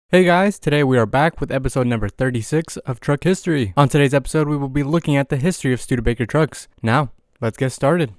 Hey guys, today we are back with episode number 36 of Truck History. On today's episode, we will be looking at the history of Studebaker trucks. Now, let's get started.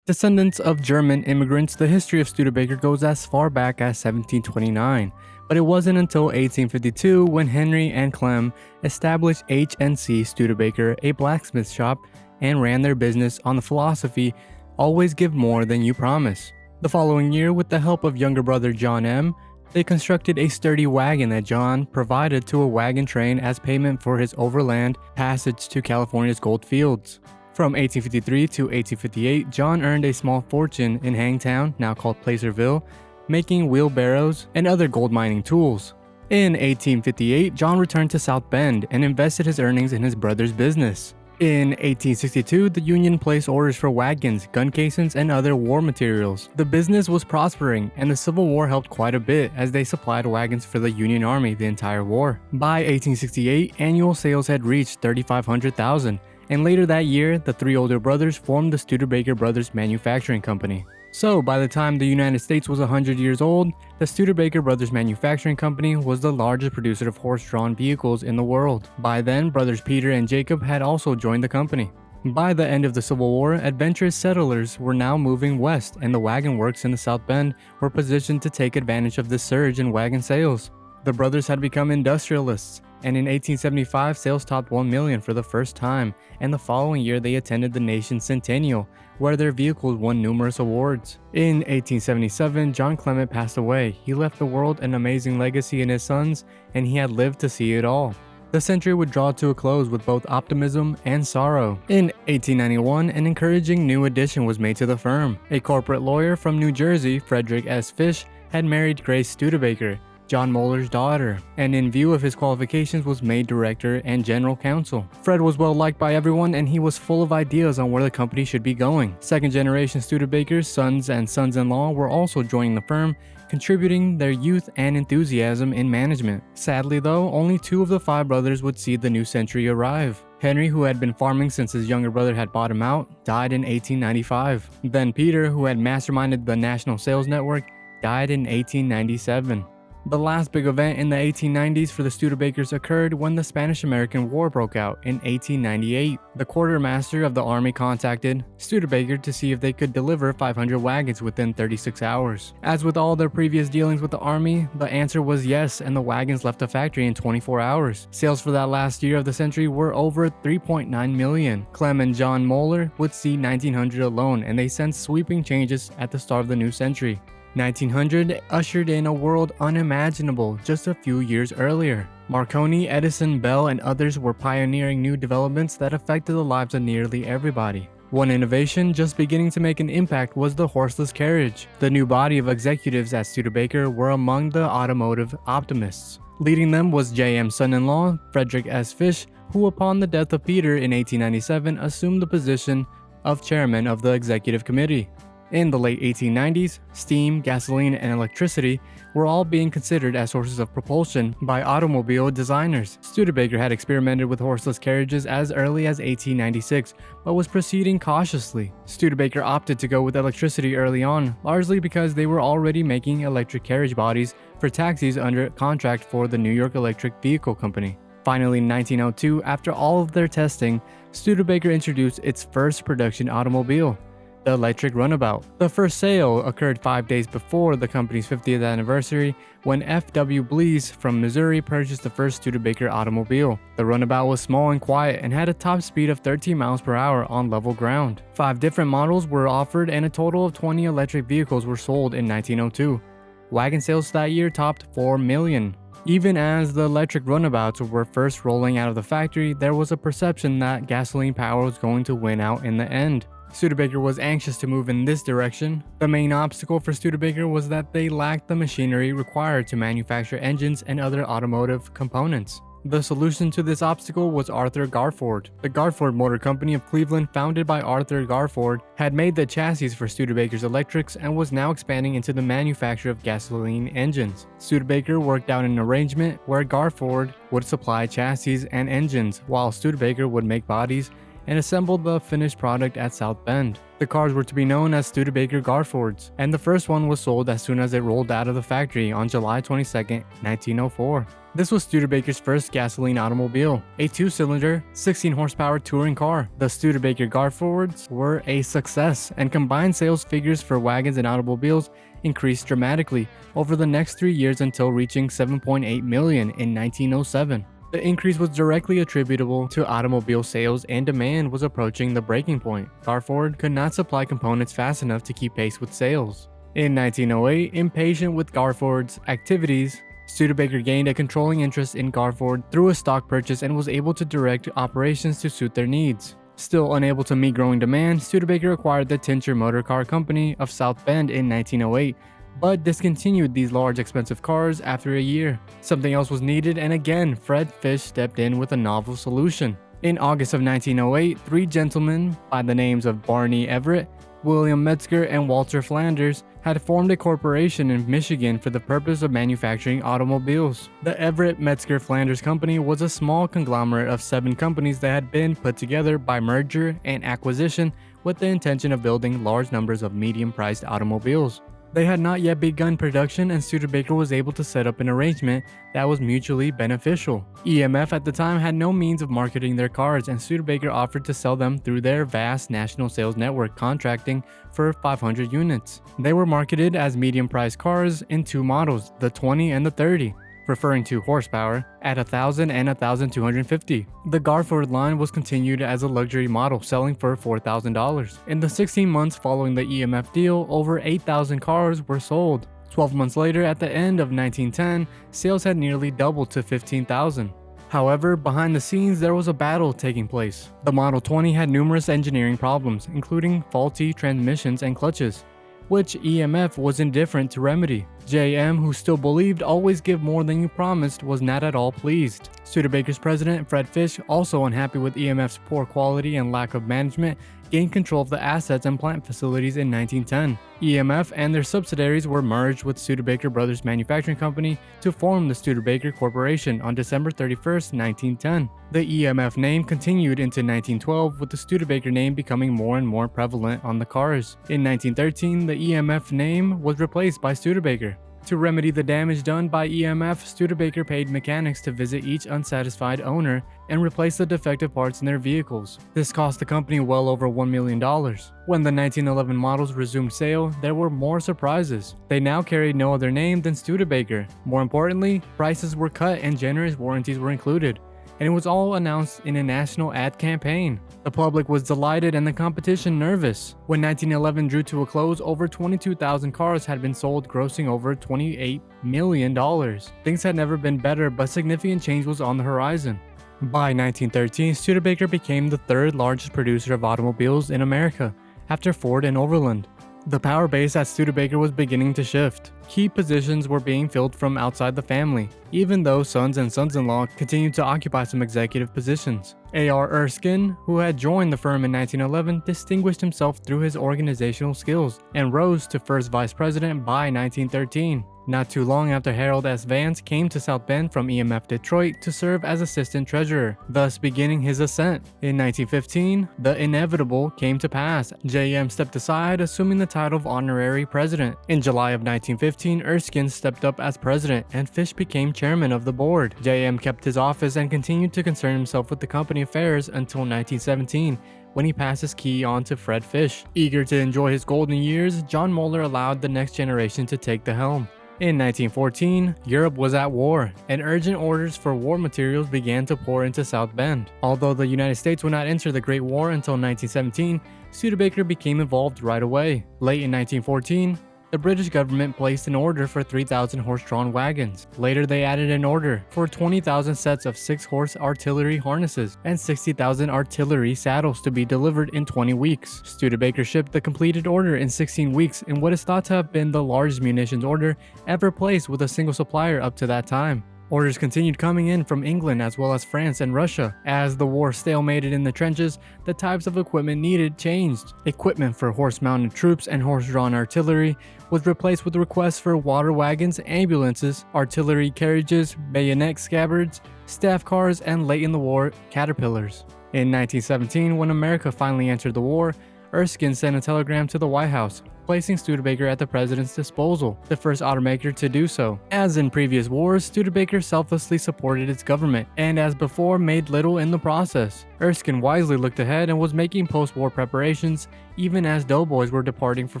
Descendants of German immigrants, the history of Studebaker goes as far back as 1729. But it wasn't until 1852 when Henry and Clem established H&C Studebaker, a blacksmith shop, and ran their business on the philosophy, always give more than you promise. The following year, with the help of younger brother John M., they constructed a sturdy wagon that John provided to a wagon train as payment for his overland passage to California's gold fields. From 1853 to 1858, John earned a small fortune in Hangtown, now called Placerville, making wheelbarrows and other gold mining tools. In 1858, John returned to South Bend and invested his earnings in his brother's business. In 1862, the Union placed orders for wagons, gun casings, and other war materials. The business was prospering, and the Civil War helped quite a bit as they supplied wagons for the Union Army the entire war. By 1868, annual sales had reached 3,500,000. And later that year, the three older brothers formed the Studebaker Brothers Manufacturing Company. So, by the time the United States was 100 years old, the Studebaker Brothers Manufacturing Company was the largest producer of horse-drawn vehicles in the world. By then, brothers Peter and Jacob had also joined the company. By the end of the Civil War, adventurous settlers were now moving west, and the wagon works in the South Bend were positioned to take advantage of this surge in wagon sales. The brothers had become industrialists, and in 1875 sales topped 1 million for the first time, and the following year they attended the nation's centennial, where their vehicles won numerous awards. In 1877, John Clement passed away. He left the world an amazing legacy in his sons, and he had lived to see it all. The century would draw to a close with both optimism and sorrow. In 1891, an encouraging new addition was made to the firm. A corporate lawyer from New Jersey, Frederick S. Fish, had married Grace Studebaker, John Muller's daughter, and in view of his qualifications was made director and general counsel. Fred was well liked by everyone, and he was full of ideas on where the company should be going. Second generation Studebaker's sons and sons-in-law were also joining the firm, contributing their youth and enthusiasm in management. Sadly though, only 2 of the 5 brothers would see the new century arrive. Henry, who had been farming since his younger brother had bought him out, died in 1895. Then Peter, who had masterminded the National Sales Network, died in 1897. The last big event in the 1890s for the Studebakers occurred when the Spanish-American War broke out in 1898. The quartermaster of the army contacted Studebaker to see if they could deliver 500 wagons within 36 hours. As with all their previous dealings with the army, the answer was yes, and the wagons left the factory in 24 hours. Sales for that last year of the century were over 3.9 million. Clem and John Moeller would see 1900 alone, and they sensed sweeping changes at the start of the new century. 1900 ushered in a world unimaginable just a few years earlier. Marconi, Edison, Bell, and others were pioneering new developments that affected the lives of nearly everybody. One innovation just beginning to make an impact was the horseless carriage. The new body of executives at Studebaker were among the automotive optimists. Leading them was J.M.'s son-in-law, Frederick S. Fish, who upon the death of Peter in 1897 assumed the position of chairman of the executive committee. In the late 1890s, steam, gasoline, and electricity were all being considered as sources of propulsion by automobile designers. Studebaker had experimented with horseless carriages as early as 1896, but was proceeding cautiously. Studebaker opted to go with electricity early on, largely because they were already making electric carriage bodies for taxis under contract for the New York Electric Vehicle Company. Finally, in 1902, after all of their testing, Studebaker introduced its first production automobile, the electric runabout. The first sale occurred 5 days before the company's 50th anniversary when F.W. Blease from Missouri purchased the first Studebaker automobile. The runabout was small and quiet and had a top speed of 13 miles per hour on level ground. 5 different models were offered and a total of 20 electric vehicles were sold in 1902. Wagon sales that year topped 4 million. Even as the electric runabouts were first rolling out of the factory, there was a perception that gasoline power was going to win out in the end. Studebaker was anxious to move in this direction. The main obstacle for Studebaker was that they lacked the machinery required to manufacture engines and other automotive components. The solution to this obstacle was Arthur Garford. The Garford Motor Company of Cleveland, founded by Arthur Garford, had made the chassis for Studebaker's electrics and was now expanding into the manufacture of gasoline engines. Studebaker worked out an arrangement where Garford would supply chassis and engines, while Studebaker would make bodies and assemble the finished product at South Bend. The cars were to be known as Studebaker Garfords, and the first one was sold as soon as it rolled out of the factory on July 22, 1904. This was Studebaker's first gasoline automobile, a 2-cylinder, 16-horsepower touring car. The Studebaker Garfords were a success, and combined sales figures for wagons and automobiles increased dramatically over the next 3 years until reaching 7.8 million in 1907. The increase was directly attributable to automobile sales, and demand was approaching the breaking point. Garford could not supply components fast enough to keep pace with sales. In 1908, impatient with Garford's activities, Studebaker gained a controlling interest in Garford through a stock purchase and was able to direct operations to suit their needs. Still unable to meet growing demand, Studebaker acquired the Tincher Motor Car Company of South Bend in 1908, but discontinued these large expensive cars after a year. Something else was needed, and again Fred Fish stepped in with a novel solution. In August of 1908, 3 gentlemen by the names of Barney Everett, William Metzger, and Walter Flanders had formed a corporation in Michigan for the purpose of manufacturing automobiles. The Everett-Metzger-Flanders Company was a small conglomerate of 7 companies that had been put together by merger and acquisition with the intention of building large numbers of medium-priced automobiles. They had not yet begun production, and Studebaker was able to set up an arrangement that was mutually beneficial. EMF at the time had no means of marketing their cars, and Studebaker offered to sell them through their vast national sales network, contracting for 500 units. They were marketed as medium-priced cars in 2 models, the 20 and the 30. Referring to horsepower, at 1,000 and 1,250. The Garford line was continued as a luxury model, selling for $4,000. In the 16 months following the EMF deal, over 8,000 cars were sold. 12 months later, at the end of 1910, sales had nearly doubled to 15,000. However, behind the scenes, there was a battle taking place. The Model 20 had numerous engineering problems, including faulty transmissions and clutches, which EMF was indifferent to remedy. JM, who still believed always give more than you promised, was not at all pleased. Studebaker's president, Fred Fish, also unhappy with EMF's poor quality and lack of management, gained control of the assets and plant facilities in 1910. EMF and their subsidiaries were merged with Studebaker Brothers Manufacturing Company to form the Studebaker Corporation on December 31, 1910. The EMF name continued into 1912, with the Studebaker name becoming more and more prevalent on the cars. In 1913, the EMF name was replaced by Studebaker. To remedy the damage done by EMF, Studebaker paid mechanics to visit each unsatisfied owner and replace the defective parts in their vehicles. This cost the company well over $1 million. When the 1911 models resumed sale, there were more surprises. They now carried no other name than Studebaker. More importantly, prices were cut and generous warranties were included, and it was all announced in a national ad campaign. The public was delighted and the competition nervous. When 1911 drew to a close, over 22,000 cars had been sold, grossing over $28 million. Things had never been better, but significant change was on the horizon. By 1913, Studebaker became the 3rd largest producer of automobiles in America, after Ford and Overland. The power base at Studebaker was beginning to shift. Key positions were being filled from outside the family, even though sons and sons-in-law continued to occupy some executive positions. A.R. Erskine, who had joined the firm in 1911, distinguished himself through his organizational skills and rose to first vice president by 1913. Not too long after, Harold S. Vance came to South Bend from EMF Detroit to serve as assistant treasurer, thus beginning his ascent. In 1915, the inevitable came to pass. JM stepped aside, assuming the title of honorary president. In July of 1915, Erskine stepped up as president, and Fish became chairman of the board. JM kept his office and continued to concern himself with the company affairs until 1917, when he passed his key on to Fred Fish. Eager to enjoy his golden years, John Moeller allowed the next generation to take the helm. In 1914, Europe was at war, and urgent orders for war materials began to pour into South Bend. Although the United States would not enter the Great War until 1917, Studebaker became involved right away. Late in 1914, the British government placed an order for 3,000 horse-drawn wagons. Later, they added an order for 20,000 sets of 6-horse artillery harnesses and 60,000 artillery saddles to be delivered in 20 weeks. Studebaker shipped the completed order in 16 weeks in what is thought to have been the largest munitions order ever placed with a single supplier up to that time. Orders continued coming in from England as well as France and Russia. As the war stalemated in the trenches, the types of equipment needed changed. Equipment for horse-mounted troops and horse-drawn artillery was replaced with requests for water wagons, ambulances, artillery carriages, bayonet scabbards, staff cars, and late in the war, caterpillars. In 1917, when America finally entered the war, Erskine sent a telegram to the White House, placing Studebaker at the president's disposal, the first automaker to do so. As in previous wars, Studebaker selflessly supported its government, and as before, made little in the process. Erskine wisely looked ahead and was making post-war preparations, even as doughboys were departing for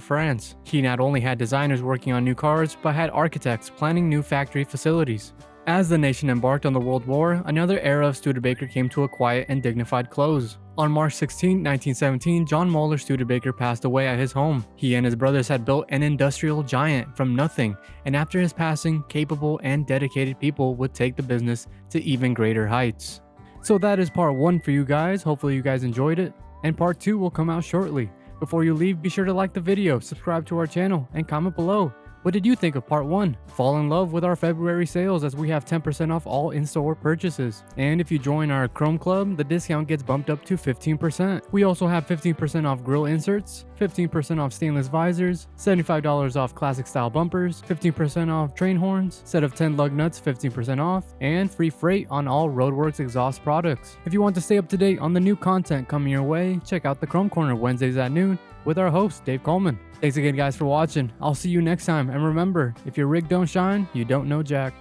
France. He not only had designers working on new cars, but had architects planning new factory facilities. As the nation embarked on the World War, another era of Studebaker came to a quiet and dignified close. On March 16, 1917, John Moeller Studebaker passed away at his home. He and his brothers had built an industrial giant from nothing, and after his passing, capable and dedicated people would take the business to even greater heights. So that is part 1 for you guys. Hopefully you guys enjoyed it, and part 2 will come out shortly. Before you leave, be sure to like the video, subscribe to our channel, and comment below. What did you think of part 1? Fall in love with our February sales as we have 10% off all in-store purchases. And if you join our Chrome Club, the discount gets bumped up to 15%. We also have 15% off grill inserts, 15% off stainless visors, $75 off classic style bumpers, 15% off train horns, set of 10 lug nuts 15% off, and free freight on all Roadworks exhaust products. If you want to stay up to date on the new content coming your way, check out the Chrome Corner Wednesdays at noon with our host, Dave Coleman. Thanks again guys for watching. I'll see you next time, and remember, if your rig don't shine, you don't know jack.